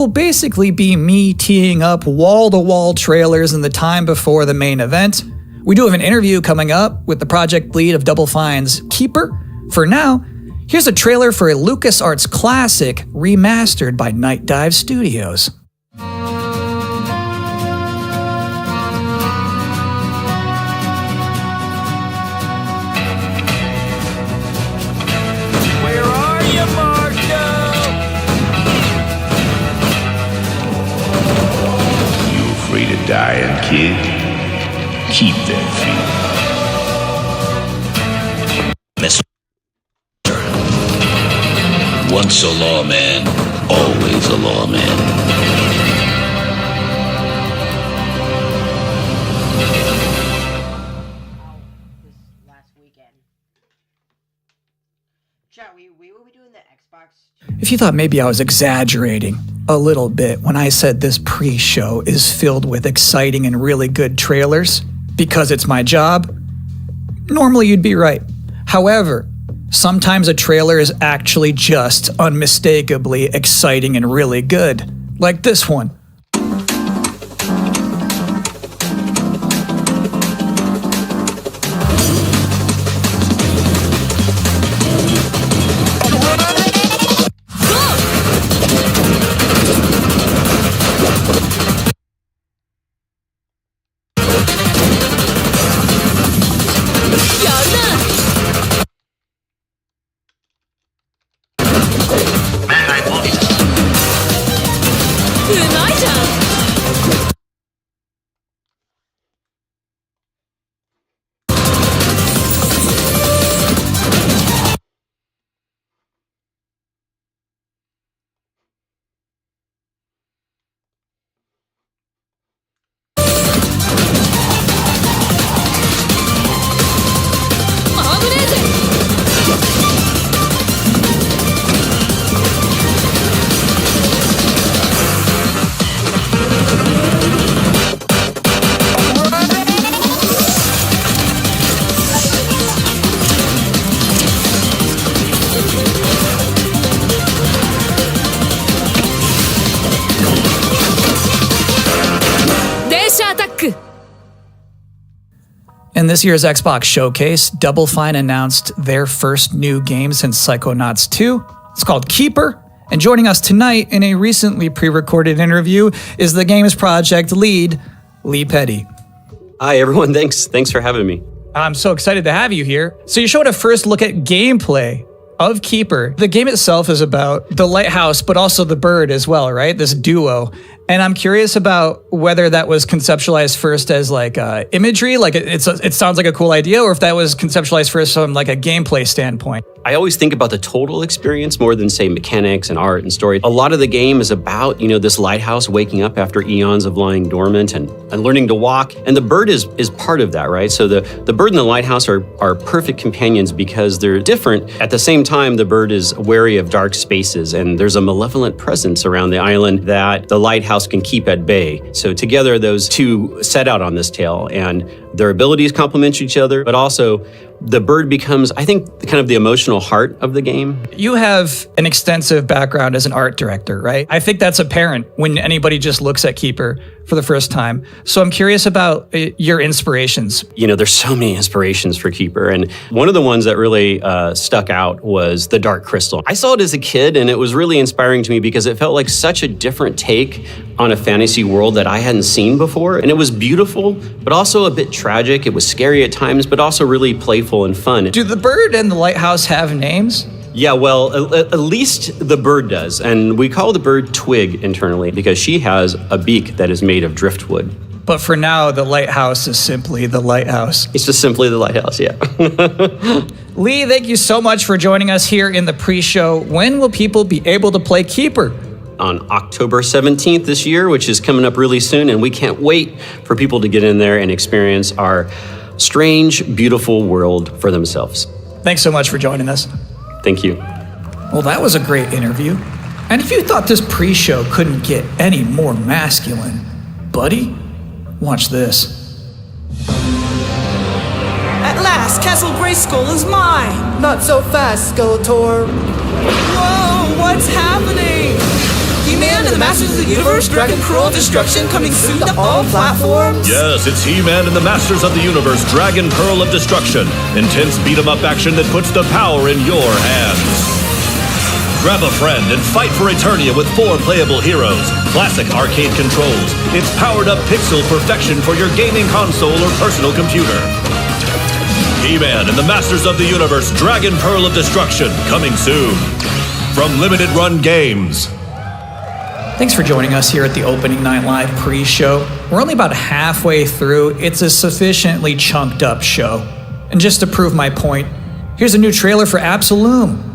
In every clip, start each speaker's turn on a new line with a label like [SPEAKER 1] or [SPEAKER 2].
[SPEAKER 1] will basically be me teeing up wall-to-wall trailers in the time before the main event. We do have an interview coming up with the project lead of Double Fine's Keeper. For now, here's a trailer for a LucasArts classic remastered by Night Dive Studios.
[SPEAKER 2] Dying kid, keep that feeling. Miss once a lawman, always a lawman.
[SPEAKER 3] This last weekend. Chat, we will be doing the Xbox.
[SPEAKER 1] If you thought maybe I was exaggerating a little bit when I said this pre-show is filled with exciting and really good trailers because it's my job, normally you'd be right. However, sometimes a trailer is actually just unmistakably exciting and really good, like this one. In this year's Xbox Showcase, Double Fine announced their first new game since Psychonauts 2. It's called Keeper, and joining us tonight in a recently pre-recorded interview is the game's project lead, Lee Petty.
[SPEAKER 4] Hi everyone, thanks for having me.
[SPEAKER 1] I'm so excited to have you here. So you showed a first look at gameplay of Keeper. The game itself is about the lighthouse, but also the bird as well, right? This duo. And I'm curious about whether that was conceptualized first as like imagery, like it sounds like a cool idea, or if that was conceptualized first from like a gameplay standpoint.
[SPEAKER 4] I always think about the total experience more than say mechanics and art and story. A lot of the game is about, this lighthouse waking up after eons of lying dormant and learning to walk. And the bird is part of that, right? So the bird and the lighthouse are perfect companions because they're different. At the same time, the bird is wary of dark spaces and there's a malevolent presence around the island that the lighthouse can keep at bay. So together, those two set out on this tale and their abilities complement each other, but also the bird becomes, I think, kind of the emotional heart of the game.
[SPEAKER 1] You have an extensive background as an art director, right? I think that's apparent when anybody just looks at Keeper for the first time. So I'm curious about your inspirations.
[SPEAKER 4] There's so many inspirations for Keeper, and one of the ones that really stuck out was the Dark Crystal. I saw it as a kid, and it was really inspiring to me because it felt like such a different take on a fantasy world that I hadn't seen before. And it was beautiful, but also a bit tragic. It was scary at times, but also really playful and fun.
[SPEAKER 1] Do the bird and the lighthouse have names?
[SPEAKER 4] Yeah, well, at least the bird does. And we call the bird Twig internally because she has a beak that is made of driftwood.
[SPEAKER 1] But for now, the lighthouse is simply the lighthouse.
[SPEAKER 4] It's just simply the lighthouse, yeah.
[SPEAKER 1] Lee, thank you so much for joining us here in the pre-show. When will people be able to play Keeper?
[SPEAKER 4] On October 17th this year, which is coming up really soon, and we can't wait for people to get in there and experience our strange, beautiful world for themselves.
[SPEAKER 1] Thanks so much for joining us.
[SPEAKER 4] Thank you.
[SPEAKER 1] Well, that was a great interview. And if you thought this pre-show couldn't get any more masculine, buddy, watch this.
[SPEAKER 5] At last, Castle Grayskull is mine!
[SPEAKER 6] Not so fast, Skeletor.
[SPEAKER 5] Whoa, what's happening? Give He-Man and the Masters of the Universe, Dragon Pearl of Destruction, coming soon to all platforms?
[SPEAKER 6] Yes, it's He-Man and the Masters of the Universe, Dragon Pearl of Destruction. Intense beat-em-up action that puts the power in your hands. Grab a friend and fight for Eternia with 4 playable heroes, classic arcade controls. It's powered-up pixel perfection for your gaming console or personal computer. He-Man and the Masters of the Universe, Dragon Pearl of Destruction, coming soon. From Limited Run Games.
[SPEAKER 1] Thanks for joining us here at the Opening Night Live pre-show. We're only about halfway through. It's a sufficiently chunked up show. And just to prove my point, here's a new trailer for Absolum.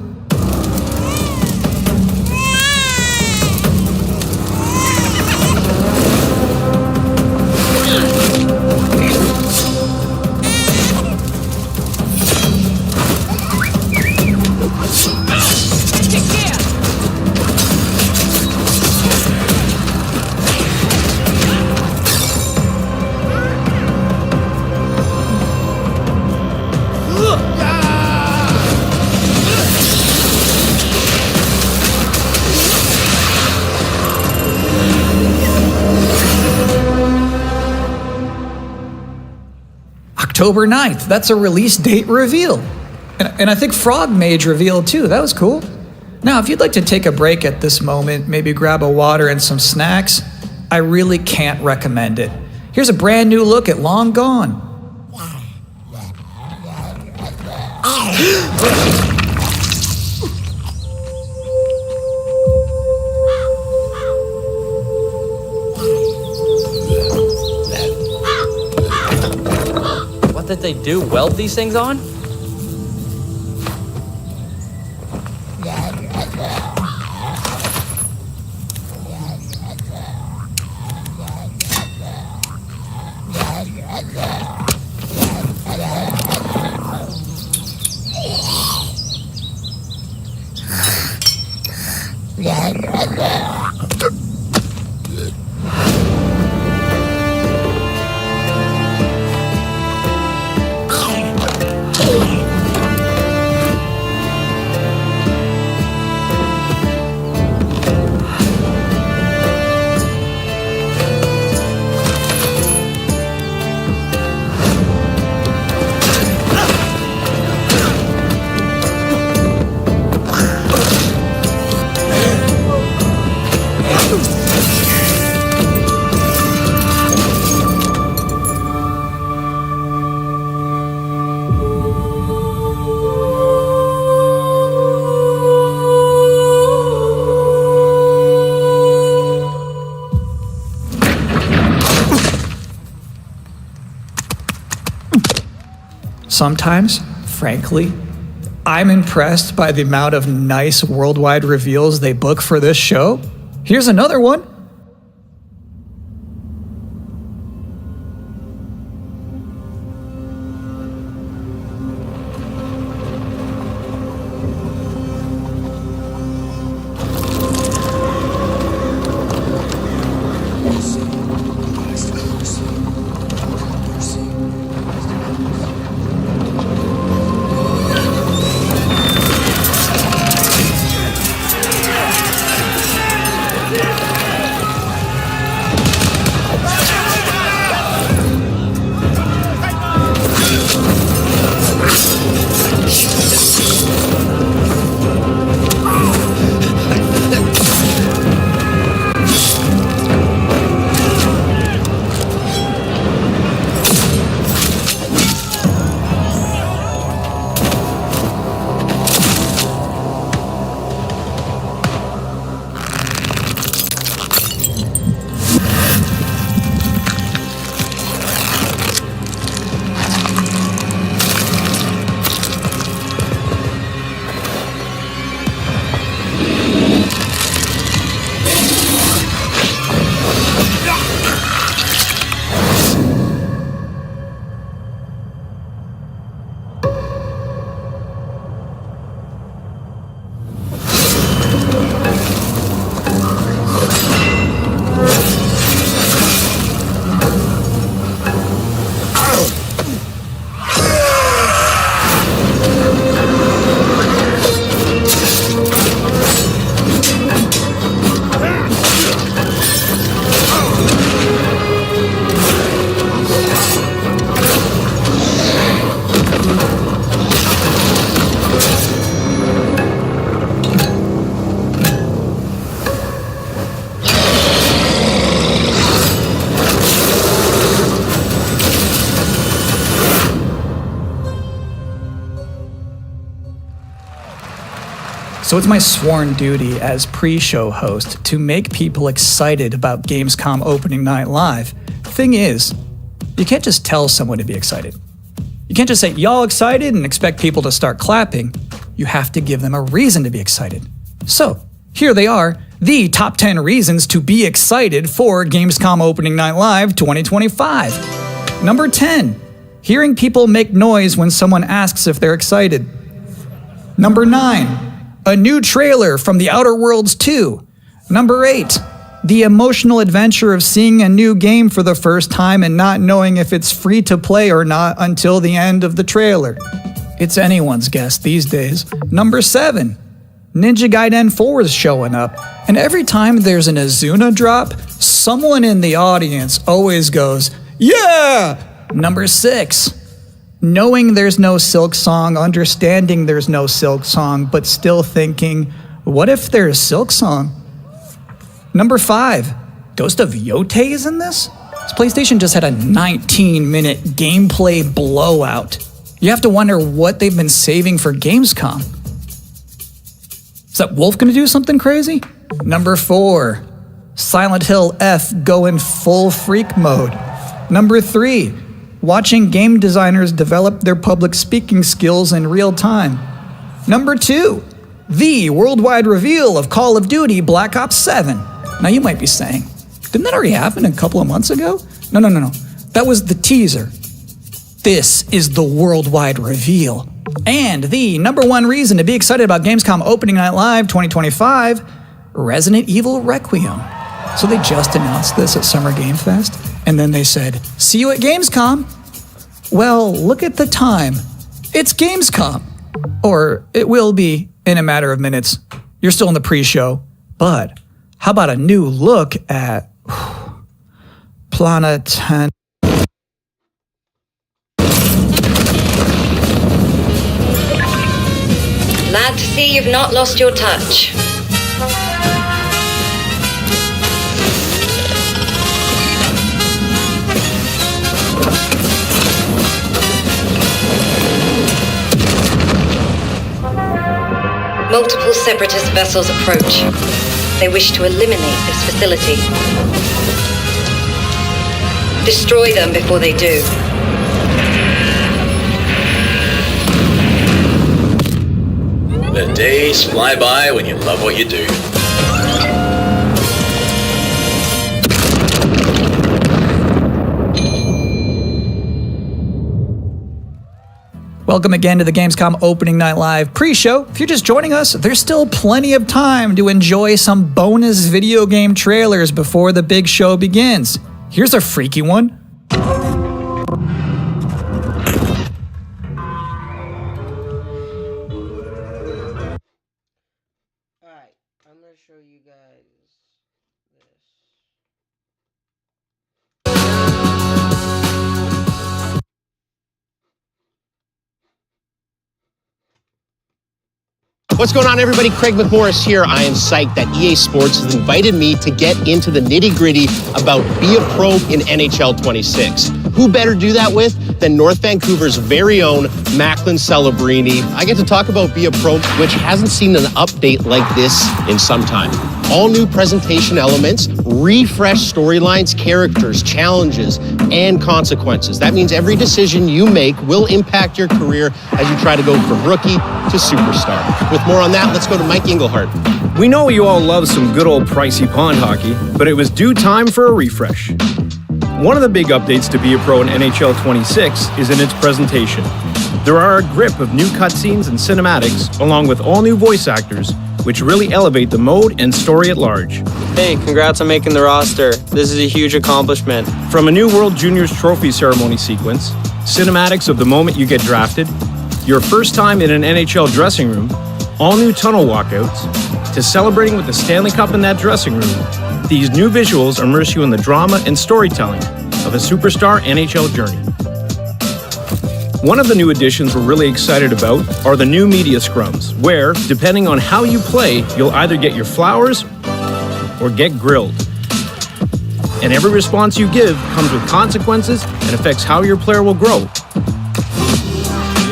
[SPEAKER 1] October 9th, that's a release date reveal. And I think Frog Mage revealed too, that was cool. Now, if you'd like to take a break at this moment, maybe grab a water and some snacks, I really can't recommend it. Here's a brand new look at Long Gone.
[SPEAKER 7] What did they do? Weld these things on? Sometimes, frankly, I'm impressed by the amount of nice worldwide reveals they book for this show. Here's another one.
[SPEAKER 1] So it's my sworn duty as pre-show host to make people excited about Gamescom opening night live. Thing is, you can't just tell someone to be excited. You can't just say, y'all excited, and expect people to start clapping. You have to give them a reason to be excited. So, here they are, the top 10 reasons to be excited for Gamescom Opening Night Live 2025. Number 10, hearing people make noise when someone asks if they're excited. Number 9, a new trailer from The Outer Worlds 2. Number 8, the emotional adventure of seeing a new game for the first time and not knowing if it's free to play or not until the end of the trailer. It's anyone's guess these days. Number 7, Ninja Gaiden 4 is showing up, and every time there's an Azuna drop, someone in the audience always goes, yeah! Number 6, knowing there's no Silk Song, understanding there's no Silk Song, but still thinking, what if there's Silk Song? Number 5, Ghost of Yotei is in this? This PlayStation just had a 19-minute gameplay blowout. You have to wonder what they've been saving for Gamescom. Is that Wolf gonna do something crazy? Number 4, Silent Hill F going full freak mode. Number 3, watching game designers develop their public speaking skills in real time. Number 2, the worldwide reveal of Call of Duty Black Ops 7. Now you might be saying, didn't that already happen a couple of months ago? No. That was the teaser. This is the worldwide reveal. And the number 1 reason to be excited about Gamescom Opening Night Live 2025, Resident Evil Requiem. So they just announced this at Summer Game Fest, and then they said, see you at Gamescom. Well, look at the time. It's Gamescom. Or it will be in a matter of minutes. You're still in the pre-show, but how about a new look at Planet 10?
[SPEAKER 8] Glad to see you've not lost your touch. Multiple separatist vessels approach. They wish to eliminate this facility. Destroy them before they do.
[SPEAKER 2] The days fly by when you love what you do.
[SPEAKER 1] Welcome again to the Gamescom Opening Night Live pre-show. If you're just joining us, there's still plenty of time to enjoy some bonus video game trailers before the big show begins. Here's a freaky one.
[SPEAKER 3] Alright, I'm gonna show you guys this.
[SPEAKER 9] What's going on, everybody? Craig McMorris here. I am psyched that EA Sports has invited me to get into the nitty-gritty about Be a Pro in NHL 26. Who better do that with than North Vancouver's very own Macklin Celebrini? I get to talk about Be a Pro, which hasn't seen an update like this in some time. All new presentation elements, refreshed storylines, characters, challenges, and consequences. That means every decision you make will impact your career as you try to go from rookie to superstar. With more on that, let's go to Mike Engelhardt.
[SPEAKER 10] We know you all love some good old pricey pond hockey, but it was due time for a refresh. One of the big updates to Be a Pro in NHL 26 is in its presentation. There are a grip of new cutscenes and cinematics, along with all new voice actors, which really elevate the mode and story at large.
[SPEAKER 11] Hey, congrats on making the roster. This is a huge accomplishment.
[SPEAKER 10] From a new World Juniors Trophy ceremony sequence, cinematics of the moment you get drafted, your first time in an NHL dressing room, all new tunnel walkouts, to celebrating with the Stanley Cup in that dressing room, these new visuals immerse you in the drama and storytelling of a superstar NHL journey. One of the new additions we're really excited about are the new media scrums, where, depending on how you play, you'll either get your flowers or get grilled. And every response you give comes with consequences and affects how your player will grow.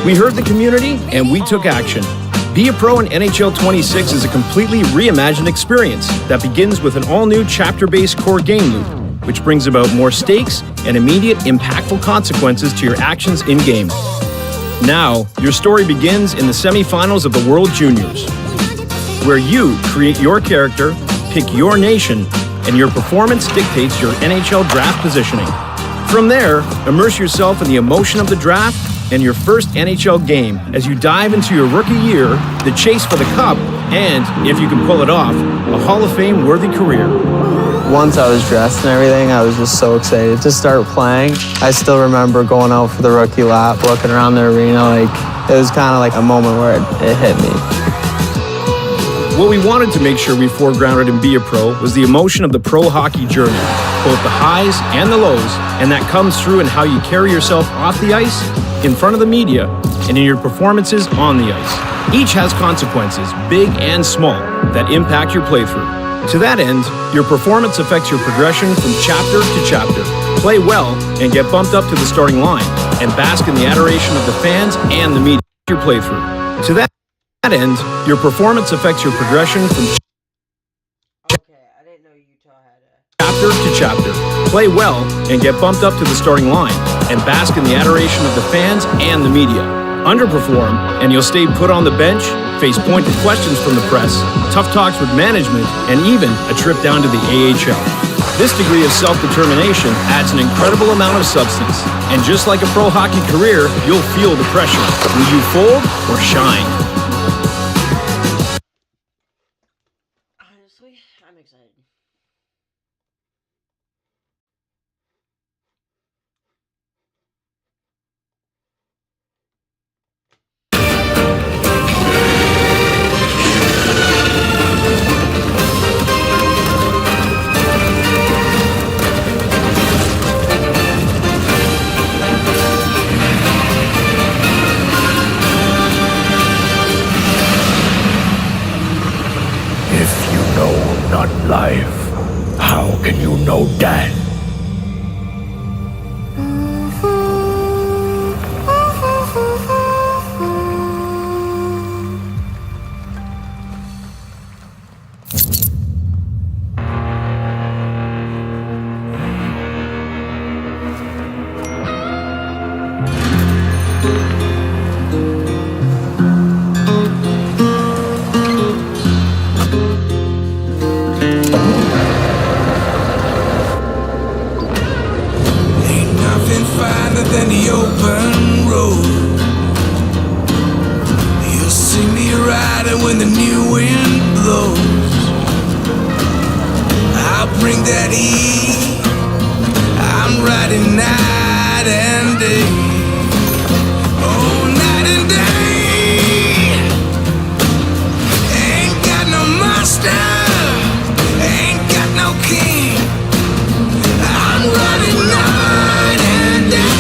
[SPEAKER 10] We heard the community and we took action. Be a Pro in NHL 26 is a completely reimagined experience that begins with an all-new chapter-based core game loop, which brings about more stakes and immediate, impactful consequences to your actions in-game. Now, your story begins in the semifinals of the World Juniors, where you create your character, pick your nation, and your performance dictates your NHL draft positioning. From there, immerse yourself in the emotion of the draft and your first NHL game as you dive into your rookie year, the chase for the cup, and, if you can pull it off, a Hall of Fame worthy career.
[SPEAKER 11] Once I was dressed and everything, I was just so excited to start playing. I still remember going out for the rookie lap, looking around the arena, it was kind of like a moment where it hit me.
[SPEAKER 10] What we wanted to make sure we foregrounded in Be a Pro was the emotion of the pro hockey journey, both the highs and the lows, and that comes through in how you carry yourself off the ice, in front of the media, and in your performances on the ice. Each has consequences, big and small, that impact your playthrough. To that end, your performance affects your progression from chapter to chapter. Play well and get bumped up to the starting line, and bask in the adoration of the fans and the media. Your playthrough. To that end, your performance affects your progression from chapter to chapter. Play well and get bumped up to the starting line, and bask in the adoration of the fans and the media. Underperform, and you'll stay put on the bench, face pointed questions from the press, tough talks with management, and even a trip down to the AHL. This degree of self-determination adds an incredible amount of substance, and just like a pro hockey career, you'll feel the pressure. Will you fold or shine?
[SPEAKER 3] Honestly, I'm excited.
[SPEAKER 6] Not life. How can you know that?
[SPEAKER 5] Than the open road. You'll see me riding when the new wind blows. I'll bring that heat. I'm riding night and day. Oh, night and day. Ain't got no master. Ain't got no king. I'm riding night and day.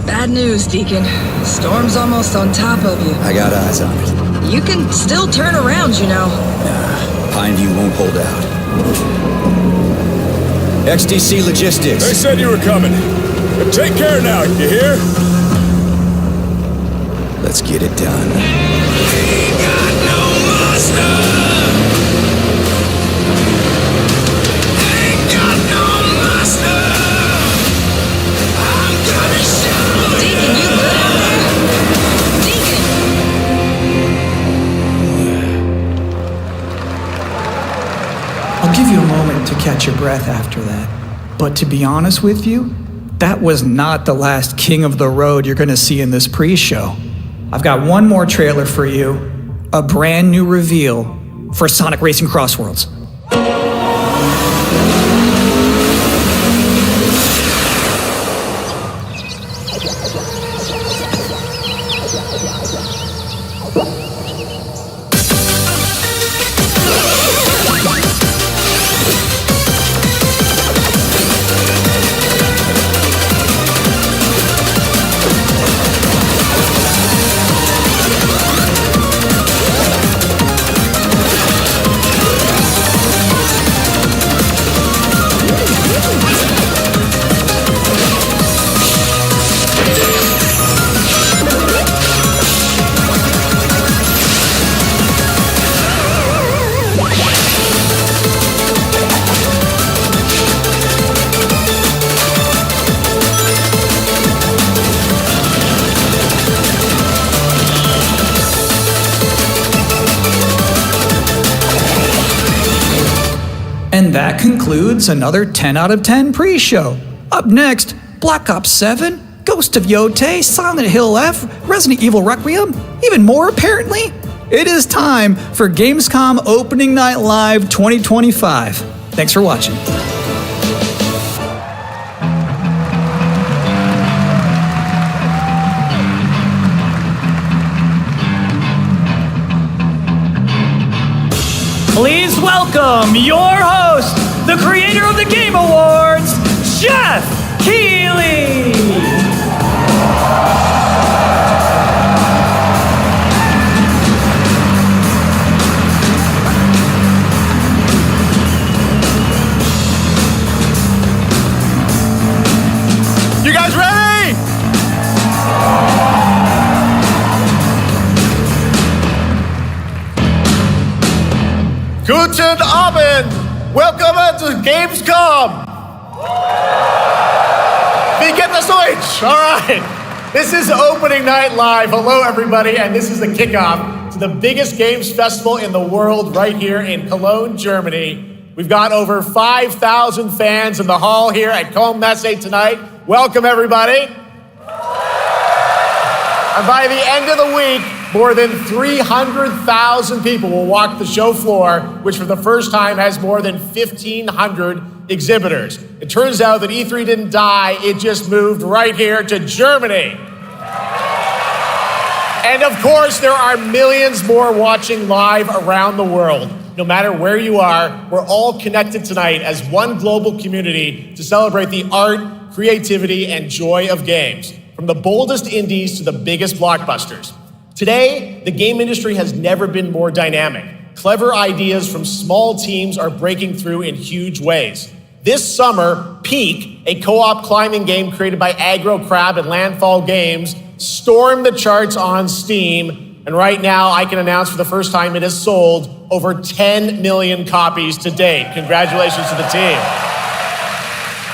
[SPEAKER 12] Bad news, Deacon. Storm's almost on top of you.
[SPEAKER 13] I got eyes on it.
[SPEAKER 12] You can still turn around, you know.
[SPEAKER 13] Nah, Pineview won't hold out. XDC Logistics.
[SPEAKER 6] They said you were coming. But take care now, you hear?
[SPEAKER 13] Let's get it done.
[SPEAKER 5] Ain't got no master. Ain't got no master. I'm gonna show.
[SPEAKER 12] Deacon, you good out there? Deacon!
[SPEAKER 1] I'll give you a moment to catch your breath after that. But to be honest with you, that was not the last king of the road you're going to see in this pre-show. I've got one more trailer for you, a brand new reveal for Sonic Racing Crossworlds. And that concludes another 10 out of 10 pre-show. Up next, Black Ops 7, Ghost of Yotei, Silent Hill F, Resident Evil Requiem, even more apparently. It is time for Gamescom Opening Night Live 2025. Thanks for watching. Please welcome your host, the creator of the Game Awards, Jeff Keighley.
[SPEAKER 14] You guys ready? Guten Abend! Welcome to Gamescom! Wie geht das Deutsch? Alright, this is Opening Night Live. Hello everybody, and this is the kickoff to the biggest games festival in the world right here in Cologne, Germany. We've got over 5,000 fans in the hall here at Cologne Messe tonight. Welcome everybody. And by the end of the week, more than 300,000 people will walk the show floor, which for the first time has more than 1,500 exhibitors. It turns out that E3 didn't die, it just moved right here to Germany. And of course, there are millions more watching live around the world. No matter where you are, we're all connected tonight as one global community to celebrate the art, creativity, and joy of games, from the boldest indies to the biggest blockbusters. Today, the game industry has never been more dynamic. Clever ideas from small teams are breaking through in huge ways. This summer, Peak, a co-op climbing game created by Aggro Crab and Landfall Games, stormed the charts on Steam, and right now I can announce for the first time it has sold over 10 million copies to date. Congratulations to the team.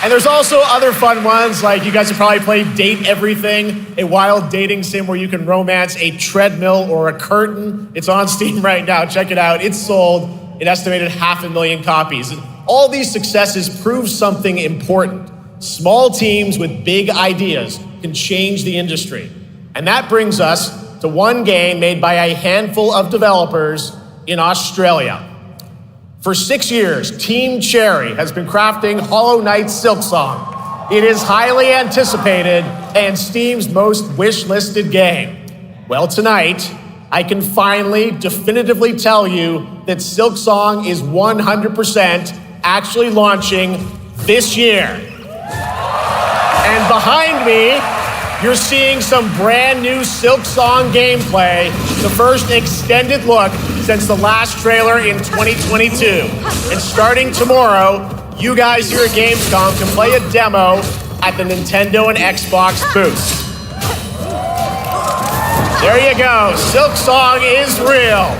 [SPEAKER 14] And there's also other fun ones, like you guys have probably played Date Everything, a wild dating sim where you can romance a treadmill or a curtain. It's on Steam right now, check it out. It's sold an estimated 500,000 copies. And all these successes prove something important. Small teams with big ideas can change the industry. And that brings us to one game made by a handful of developers in Australia. For 6 years, Team Cherry has been crafting Hollow Knight Silksong. It is highly anticipated and Steam's most wish-listed game. Well, tonight, I can finally definitively tell you that Silksong is 100% actually launching this year. And behind me, you're seeing some brand new Silksong gameplay, the first extended look since the last trailer in 2022. And starting tomorrow, you guys here at Gamescom can play a demo at the Nintendo and Xbox booths. There you go, Silksong is real.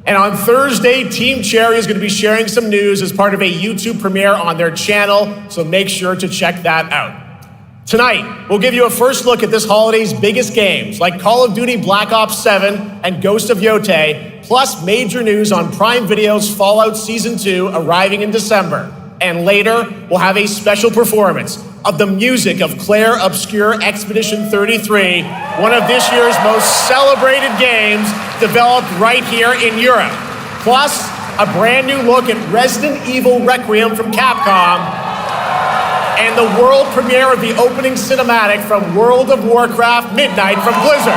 [SPEAKER 14] And on Thursday, Team Cherry is going to be sharing some news as part of a YouTube premiere on their channel, so make sure to check that out. Tonight, we'll give you a first look at this holiday's biggest games, like Call of Duty Black Ops 7 and Ghost of Yotei, plus major news on Prime Video's Fallout Season 2 arriving in December. And later, we'll have a special performance of the music of Claire Obscure Expedition 33, one of this year's most celebrated games developed right here in Europe. Plus, a brand new look at Resident Evil Requiem from Capcom, and the world premiere of the opening cinematic from World of Warcraft Midnight from Blizzard.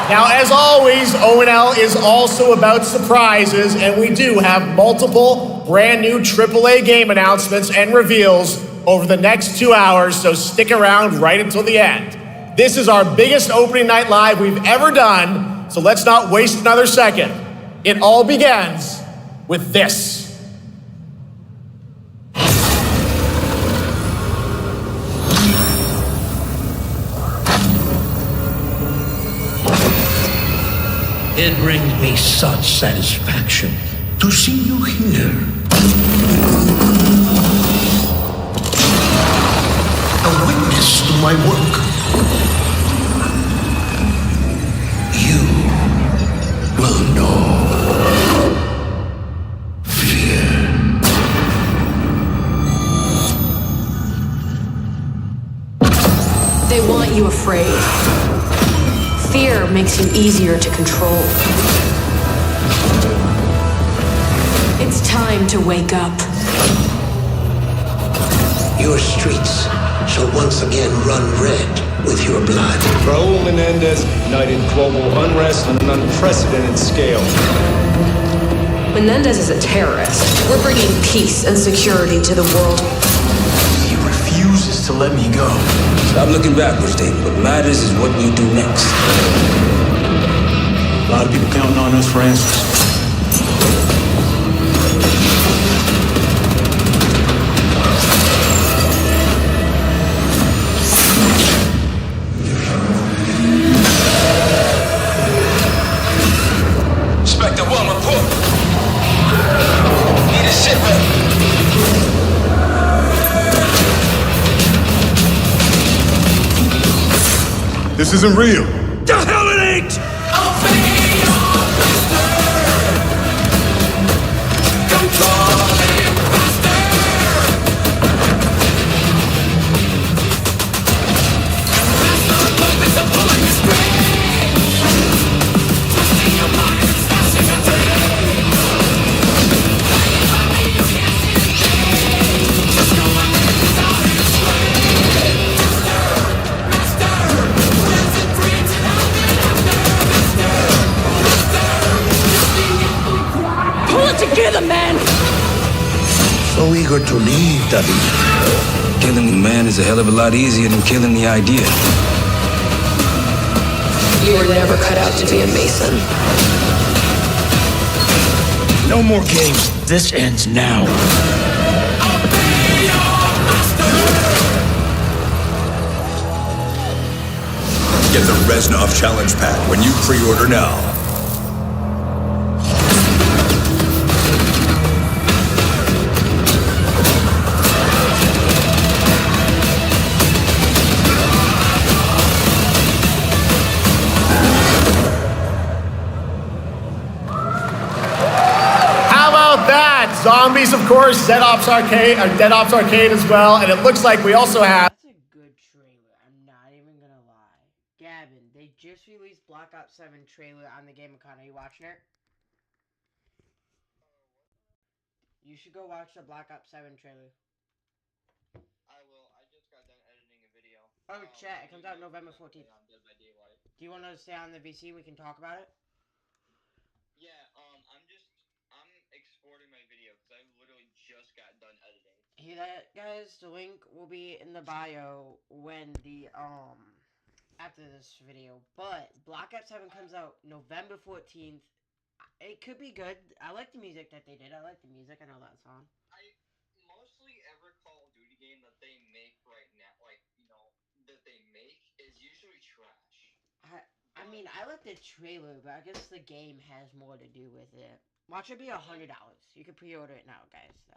[SPEAKER 14] Now, as always, O&L is also about surprises, and we do have multiple brand new AAA game announcements and reveals over the next 2 hours, so stick around right until the end. This is our biggest opening night live we've ever done, so let's not waste another second. It all begins with this.
[SPEAKER 15] It brings me such satisfaction to see you here. A witness to my work. You will know fear.
[SPEAKER 16] They want you afraid. Fear makes you easier to control. It's time to wake up.
[SPEAKER 15] Your streets shall once again run red with your blood.
[SPEAKER 10] Raul Menendez ignited global unrest on an unprecedented scale.
[SPEAKER 16] Menendez is a terrorist. We're bringing peace and security to the world.
[SPEAKER 15] He refuses to let me go.
[SPEAKER 13] Stop looking backwards, David. What matters is what we do next.
[SPEAKER 15] A lot of people counting on us for answers.
[SPEAKER 5] Inspector 1, report. Need a sit rep.
[SPEAKER 14] This isn't real.
[SPEAKER 5] The hell it ain't!
[SPEAKER 16] Pull it together, man!
[SPEAKER 15] So eager to leave, David.
[SPEAKER 13] Killing the man is a hell of a lot easier than killing the idea.
[SPEAKER 16] You were never cut out to be a Mason.
[SPEAKER 15] No more games. This ends now.
[SPEAKER 13] Get the Reznov Challenge Pack when you pre-order now.
[SPEAKER 14] How about that? Zombies, of course, Dead Ops Arcade as well, and it looks like we also have.
[SPEAKER 3] That's a good trailer. I'm not even gonna lie. Gavin, they just released Black Ops 7 trailer on the Game Icon. Are you watching it? You should go watch the Black Ops 7 trailer.
[SPEAKER 11] I will. I just got done editing a video.
[SPEAKER 3] Oh, chat. It comes out November 14th. Do you want to stay on the VC? We can talk about it.
[SPEAKER 11] Yeah, I'm exporting my video because I literally just got done editing.
[SPEAKER 3] Hear that, guys? The link will be in the bio when after this video. But Black Ops 7 comes out November 14th. It could be good. I like the music that they did. I like the music. I know that song.
[SPEAKER 11] Mostly every Call of Duty game that they make right now, that they make is usually trash.
[SPEAKER 3] I mean, I like the trailer, but I guess the game has more to do with it. Watch it be $100. You can pre-order it now, guys. So.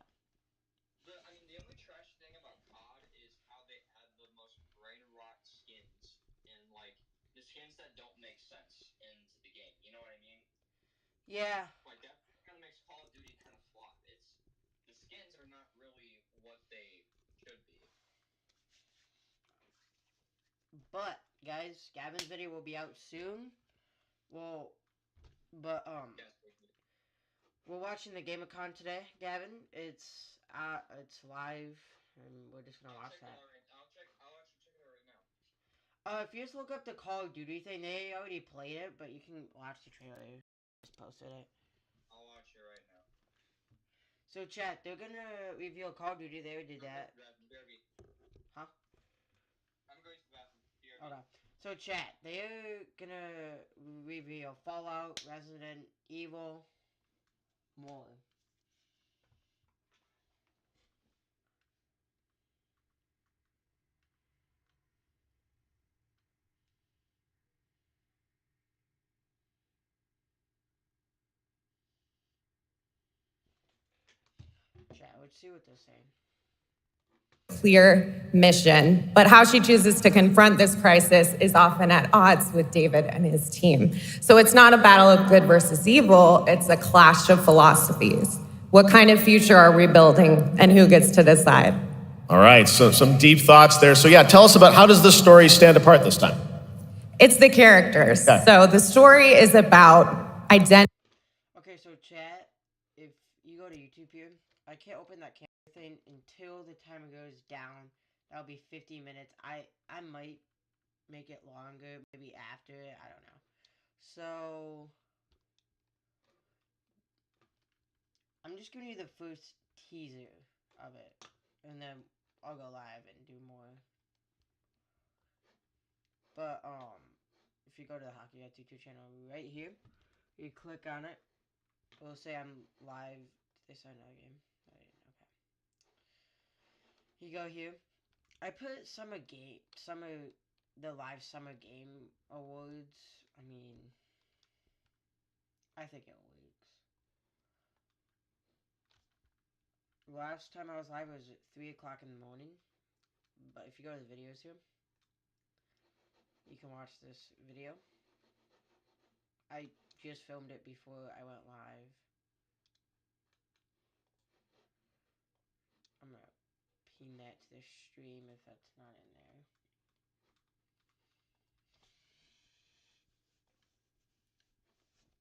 [SPEAKER 11] The only trash thing about COD is how they add the most brain rot skins and the skins that don't make sense into the game. You know what I mean?
[SPEAKER 3] Yeah.
[SPEAKER 11] That kind of makes Call of Duty kind of flop. The skins are not really what they should be.
[SPEAKER 3] But guys, Gavin's video will be out soon. We're watching the GameCon today, Gavin. It's live, and we're just gonna watch that.
[SPEAKER 11] I'll actually check it out right now.
[SPEAKER 3] If you just look up the Call of Duty thing, they already played it, but you can watch the trailer. Just posted it.
[SPEAKER 11] I'll watch it right now.
[SPEAKER 3] So chat, they're gonna reveal Call of Duty. They already did that. Huh?
[SPEAKER 11] I'm going to the bathroom.
[SPEAKER 3] Okay. So chat, they're gonna reveal Fallout, Resident Evil, more. Chat, let's see what they're saying.
[SPEAKER 17] clear mission. But how she chooses to confront this crisis is often at odds with David and his team. So it's not a battle of good versus evil, it's a clash of philosophies. What kind of future are we building, and who gets to decide?
[SPEAKER 14] All right, so some deep thoughts there. So yeah, tell us about how does this story stand apart this time?
[SPEAKER 17] It's the characters.
[SPEAKER 14] Okay.
[SPEAKER 17] So the story is about identity.
[SPEAKER 3] Okay, so chat, if you go to YouTube here, I can't open that camera thing until the timer goes down. That'll be 50 minutes. I might make it longer, maybe after it, I don't know. So I'm just giving you the first teaser of it, and then I'll go live and do more. But if you go to the Hockey Guy 22 channel right here, you click on it. It'll say I'm live. Did they start another game? Okay. You go here. I put the live summer game awards. I mean, I think it works. Last time I was live was at 3 o'clock in the morning. But if you go to the videos here, you can watch this video. I just filmed it before I went live. I'm gonna pin that to the stream if that's not in there.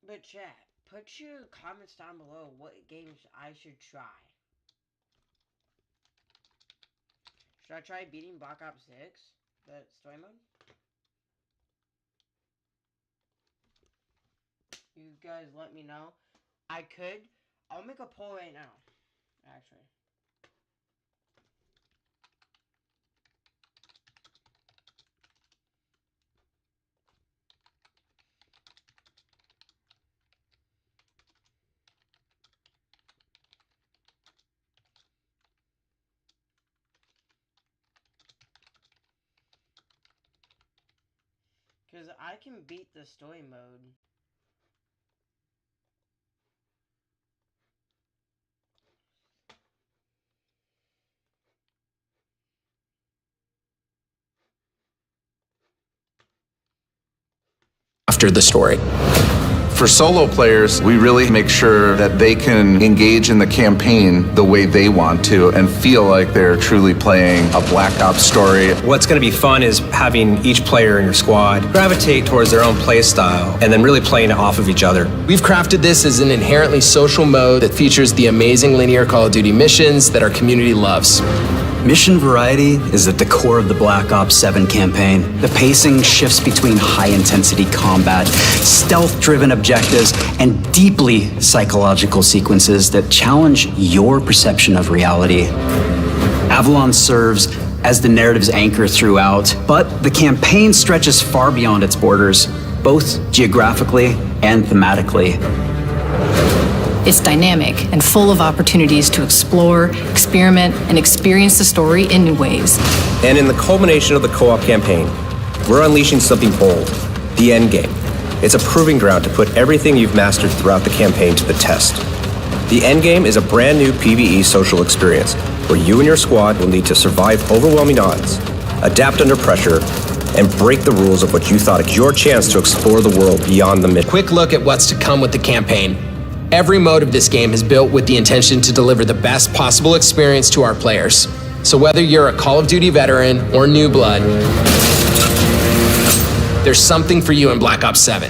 [SPEAKER 3] But chat, put your comments down below what games I should try. Should I try beating Black Ops 6? The story mode? You guys let me know. I'll make a poll right now, actually. Because I can beat the story mode.
[SPEAKER 18] After the story. For solo players, we really make sure that they can engage in the campaign the way they want to and feel like they're truly playing a Black Ops story.
[SPEAKER 10] What's going to be fun is having each player in your squad gravitate towards their own play style and then really playing it off of each other.
[SPEAKER 19] We've crafted this as an inherently social mode that features the amazing linear Call of Duty missions that our community loves.
[SPEAKER 20] Mission variety is at the core of the Black Ops 7 campaign. The pacing shifts between high-intensity combat, stealth-driven objectives, and deeply psychological sequences that challenge your perception of reality. Avalon serves as the narrative's anchor throughout, but the campaign stretches far beyond its borders, both geographically and thematically.
[SPEAKER 16] It's dynamic and full of opportunities to explore, experiment, and experience the story in new ways.
[SPEAKER 10] And in the culmination of the co-op campaign, we're unleashing something bold, the end game. It's a proving ground to put everything you've mastered throughout the campaign to the test. The end game is a brand new PvE social experience where you and your squad will need to survive overwhelming odds, adapt under pressure, and break the rules of what you thought is your chance to explore the world beyond the mission.
[SPEAKER 19] Quick look at what's to come with the campaign. Every mode of this game is built with the intention to deliver the best possible experience to our players. So whether you're a Call of Duty veteran or new blood, there's something for you in Black Ops 7.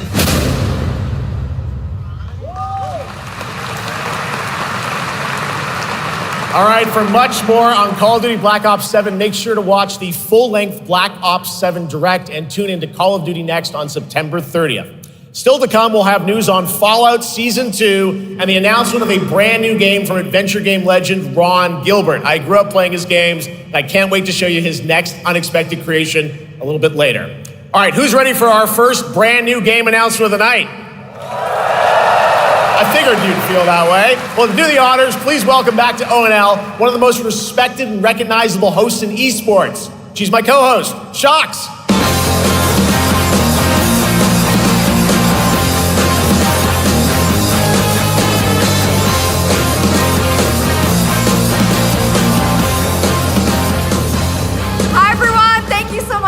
[SPEAKER 14] All right, for much more on Call of Duty Black Ops 7, make sure to watch the full-length Black Ops 7 Direct and tune into Call of Duty Next on September 30th. Still to come, we'll have news on Fallout Season 2 and the announcement of a brand new game from adventure game legend Ron Gilbert. I grew up playing his games, and I can't wait to show you his next unexpected creation a little bit later. All right, who's ready for our first brand new game announcement of the night? I figured you'd feel that way. Well, to do the honors, please welcome back to ONL, one of the most respected and recognizable hosts in esports. She's my co-host, Shox.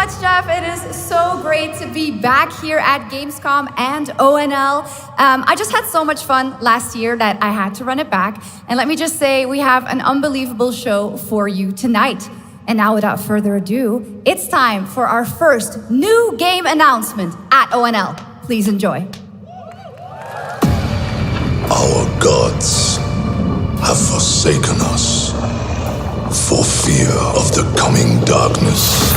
[SPEAKER 21] much, Jeff. It is so great to be back here at Gamescom and ONL. I just had so much fun last year that I had to run it back. And let me just say, we have an unbelievable show for you tonight. And now, without further ado, it's time for our first new game announcement at ONL. Please enjoy.
[SPEAKER 13] Our gods have forsaken us for fear of the coming darkness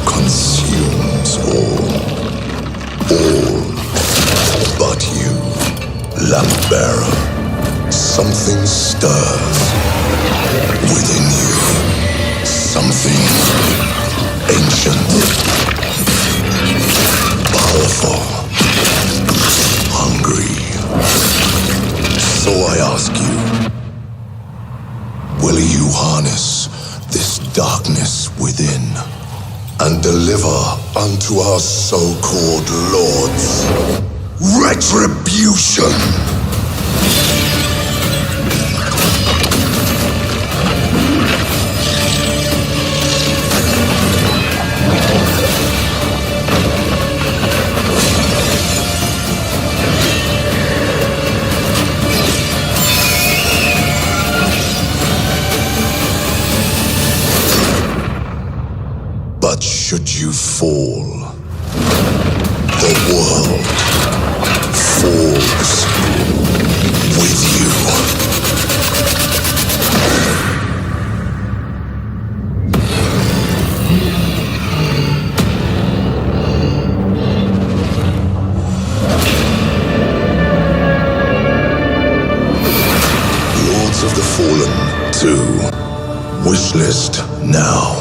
[SPEAKER 13] consumes all but you, Lamp-bearer. Something stirs within you, something ancient, powerful, hungry. So I ask you, will you harness this darkness within and deliver unto our so-called lords retribution? But should you fall, the world falls with you. Lords of the Fallen 2. Wishlist now.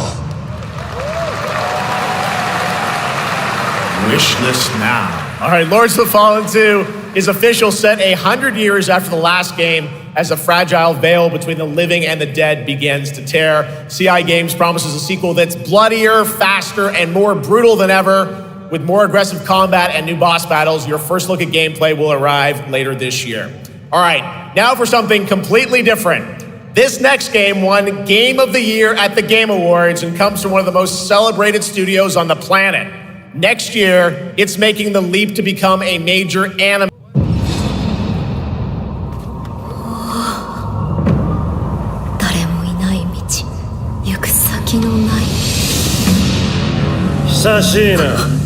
[SPEAKER 14] Wishlist now. All right, Lords of the Fallen 2 is official, set 100 years after the last game as a fragile veil between the living and the dead begins to tear. CI Games promises a sequel that's bloodier, faster, and more brutal than ever. With more aggressive combat and new boss battles, your first look at gameplay will arrive later this year. All right, now for something completely different. This next game won Game of the Year at the Game Awards and comes from one of the most celebrated studios on the planet. Next year, it's making the leap to become a major anime.
[SPEAKER 10] Sashina.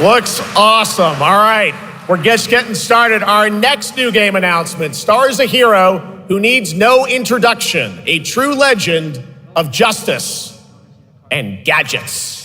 [SPEAKER 14] Looks awesome. All right, we're just getting started. Our next new game announcement stars a hero who needs no introduction, a true legend of justice and gadgets.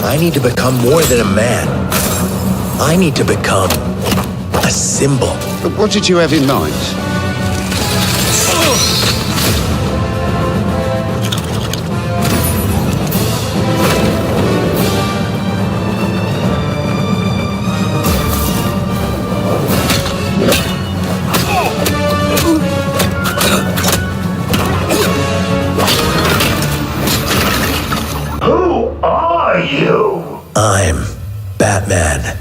[SPEAKER 22] I need to become more than a man. I need to become a symbol.
[SPEAKER 23] But what did you have in mind?
[SPEAKER 22] Who are you? I'm Batman.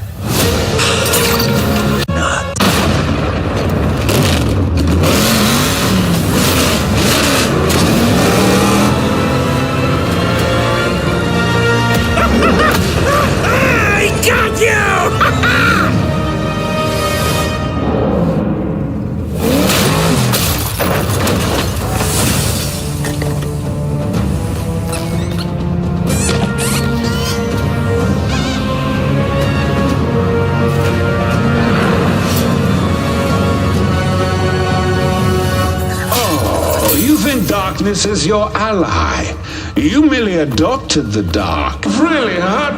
[SPEAKER 23] darkness as your ally. You merely adopted the dark. Really hurt